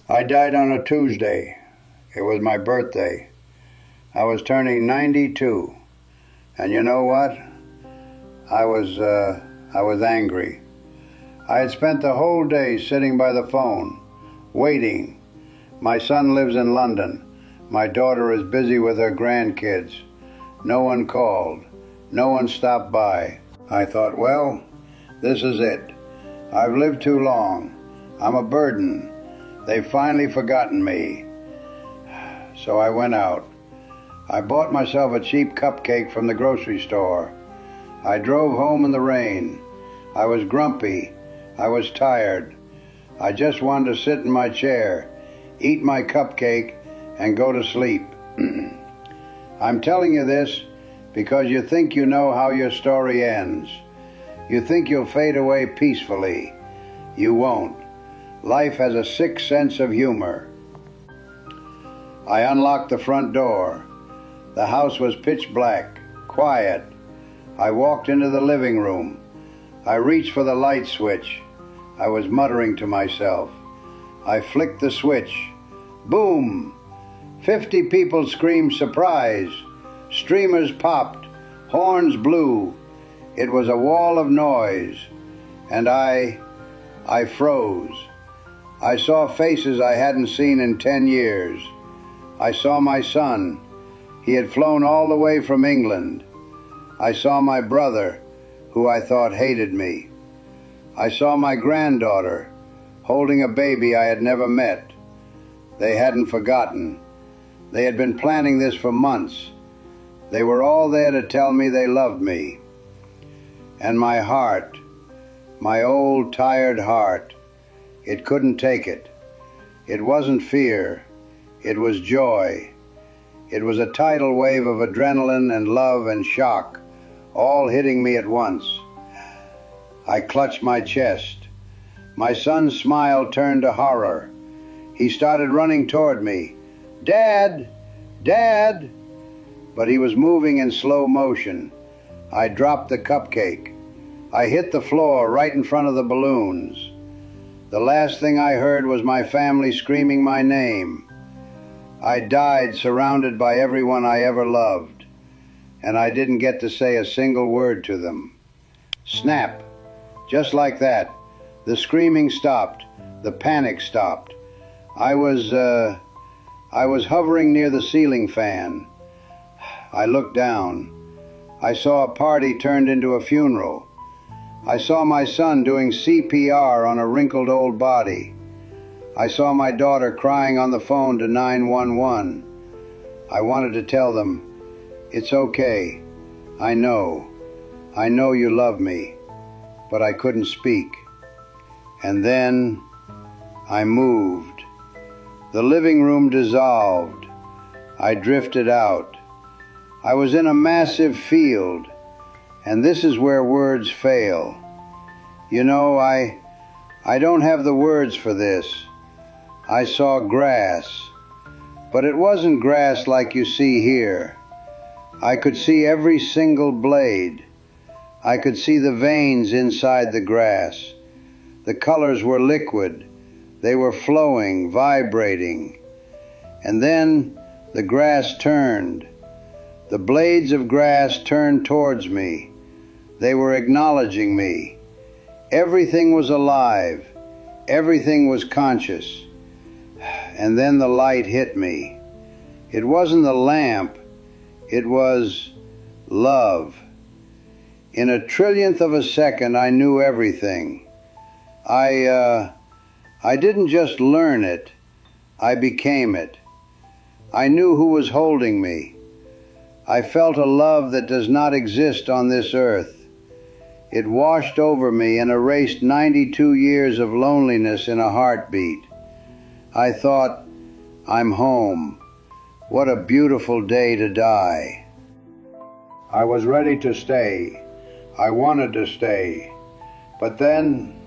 I died on a Tuesday. It was my birthday. I was turning 92. And you know what? I was angry. I had spent the whole day sitting by the phone, waiting. My son lives in London. My daughter is busy with her grandkids. No one called. No one stopped by. I thought, well, this is it. I've lived too long. I'm a burden. They've finally forgotten me. So I went out. I bought myself a cheap cupcake from the grocery store. I drove home in the rain. I was grumpy. I was tired. I just wanted to sit in my chair, eat my cupcake, and go to sleep. I'm telling you this because you think you know how your story ends. You think you'll fade away peacefully. You won't. Life has a sick sense of humor. I unlocked the front door. The house was pitch black, quiet. I walked into the living room. I reached for the light switch. I was muttering to myself. I flicked the switch. Boom! 50 people screamed surprise. Streamers popped. Horns blew. It was a wall of noise. And I froze. I saw faces I hadn't seen in 10 years. I saw my son. He had flown all the way from England. I saw my brother, who I thought hated me. I saw my granddaughter, holding a baby I had never met. They hadn't forgotten. They had been planning this for months. They were all there to tell me they loved me. And my heart, my old tired heart, it couldn't take it. It wasn't fear. It was joy. It was a tidal wave of adrenaline and love and shock, all hitting me at once. I clutched my chest. My son's smile turned to horror. He started running toward me. Dad! Dad! But he was moving in slow motion. I dropped the cupcake. I hit the floor right in front of the balloons. The last thing I heard was my family screaming my name. I died surrounded by everyone I ever loved, and I didn't get to say a single word to them. Snap! Just like that, the screaming stopped, the panic stopped. I was hovering near the ceiling fan. I looked down. I saw a party turned into a funeral. I saw my son doing CPR on a wrinkled old body. I saw my daughter crying on the phone to 911. I wanted to tell them, it's okay. I know you love me, but I couldn't speak. And then I moved. The living room dissolved. I drifted out. I was in a massive field, and this is where words fail. You know, I don't have the words for this. I saw grass, but it wasn't grass like you see here. I could see every single blade. I could see the veins inside the grass. The colors were liquid. They were flowing, vibrating. And then the grass turned. The blades of grass turned towards me. They were acknowledging me. Everything was alive. Everything was conscious. And then the light hit me. It wasn't the lamp. It was love. In a trillionth of a second, I knew everything. I didn't just learn it. I became it. I knew who was holding me. I felt a love that does not exist on this earth. It washed over me and erased 92 years of loneliness in a heartbeat. I thought, I'm home. What a beautiful day to die. I was ready to stay. I wanted to stay. But then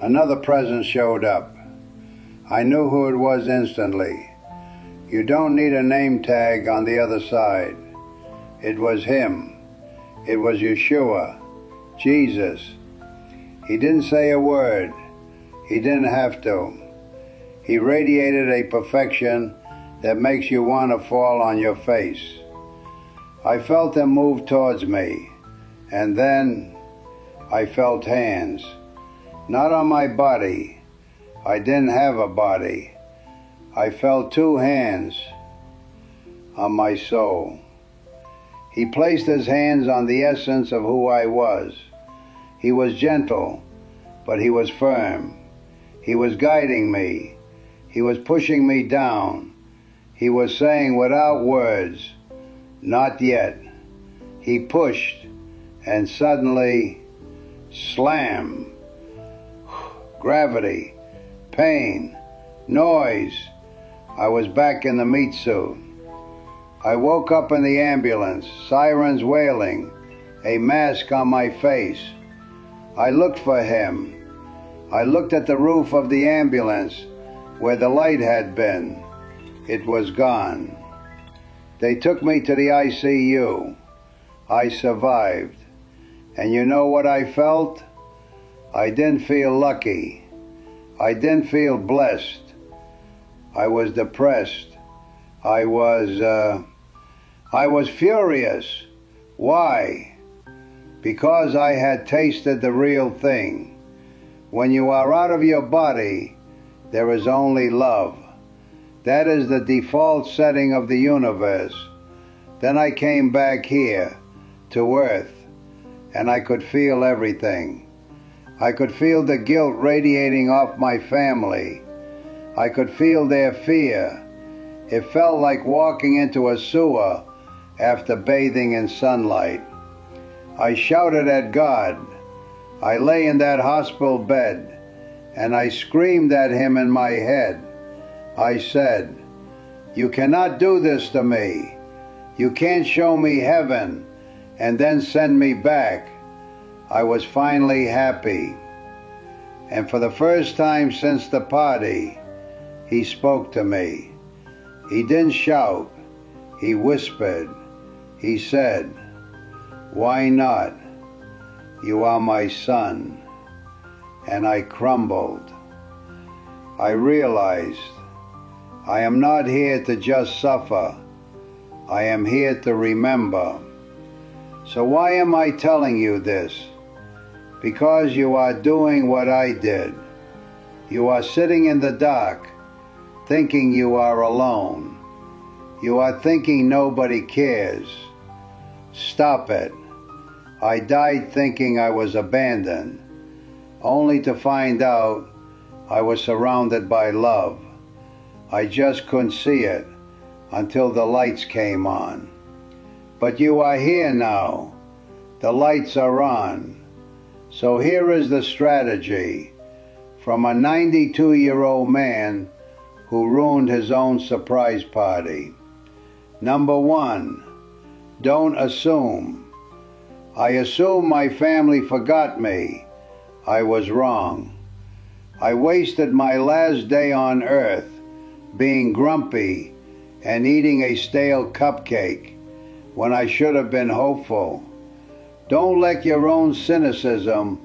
another presence showed up. I knew who it was instantly. You don't need a name tag on the other side. It was him. It was Yeshua, Jesus. He didn't say a word. He didn't have to. He radiated a perfection that makes you want to fall on your face. I felt him move towards me, and then I felt hands. Not on my body. I didn't have a body. I felt two hands on my soul. He placed his hands on the essence of who I was. He was gentle, but he was firm. He was guiding me. He was pushing me down. He was saying without words, "Not yet." He pushed, and suddenly, slam. Gravity, pain, noise. I was back in the meat suit. I woke up in the ambulance, sirens wailing, a mask on my face. I looked for him. I looked at the roof of the ambulance where the light had been. It was gone. They took me to the ICU. I survived. And you know what I felt? I didn't feel lucky. I didn't feel blessed. I was depressed. I was furious. Why? Because I had tasted the real thing. When you are out of your body, there is only love. That is the default setting of the universe. Then I came back here, to Earth, and I could feel everything. I could feel the guilt radiating off my family. I could feel their fear. It felt like walking into a sewer after bathing in sunlight. I shouted at God. I lay in that hospital bed, and I screamed at him in my head. I said, "You cannot do this to me. You can't show me heaven and then send me back." I was finally happy. And for the first time since the party, he spoke to me. He didn't shout. He whispered. He said, "Why not? You are my son." And I crumbled. I realized I am not here to just suffer. I am here to remember. So why am I telling you this? Because you are doing what I did. You are sitting in the dark, thinking you are alone. You are thinking nobody cares. Stop it. I died thinking I was abandoned, only to find out I was surrounded by love. I just couldn't see it until the lights came on. But you are here now. The lights are on. So here is the strategy from a 92-year-old man who ruined his own surprise party. Number one, don't assume. I assumed my family forgot me. I was wrong. I wasted my last day on earth being grumpy and eating a stale cupcake when I should have been hopeful. Don't let your own cynicism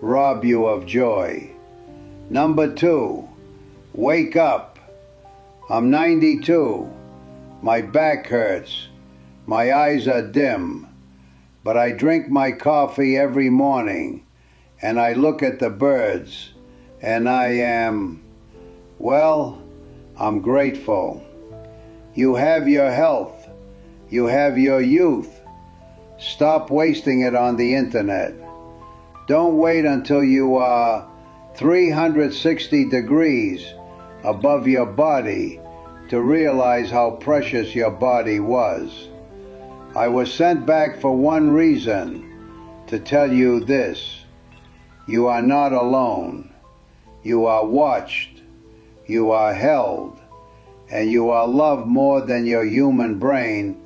rob you of joy. Number two, wake up. I'm 92. My back hurts. My eyes are dim. But I drink my coffee every morning, and I look at the birds, and I am, well, I'm grateful. You have your health. You have your youth. Stop wasting it on the internet. Don't wait until you are 360 degrees above your body to realize how precious your body was. I was sent back for one reason, to tell you this. You are not alone. You are watched. You are held. And you are loved more than your human brain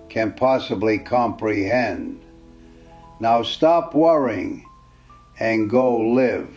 can possibly comprehend. Now stop worrying and go live.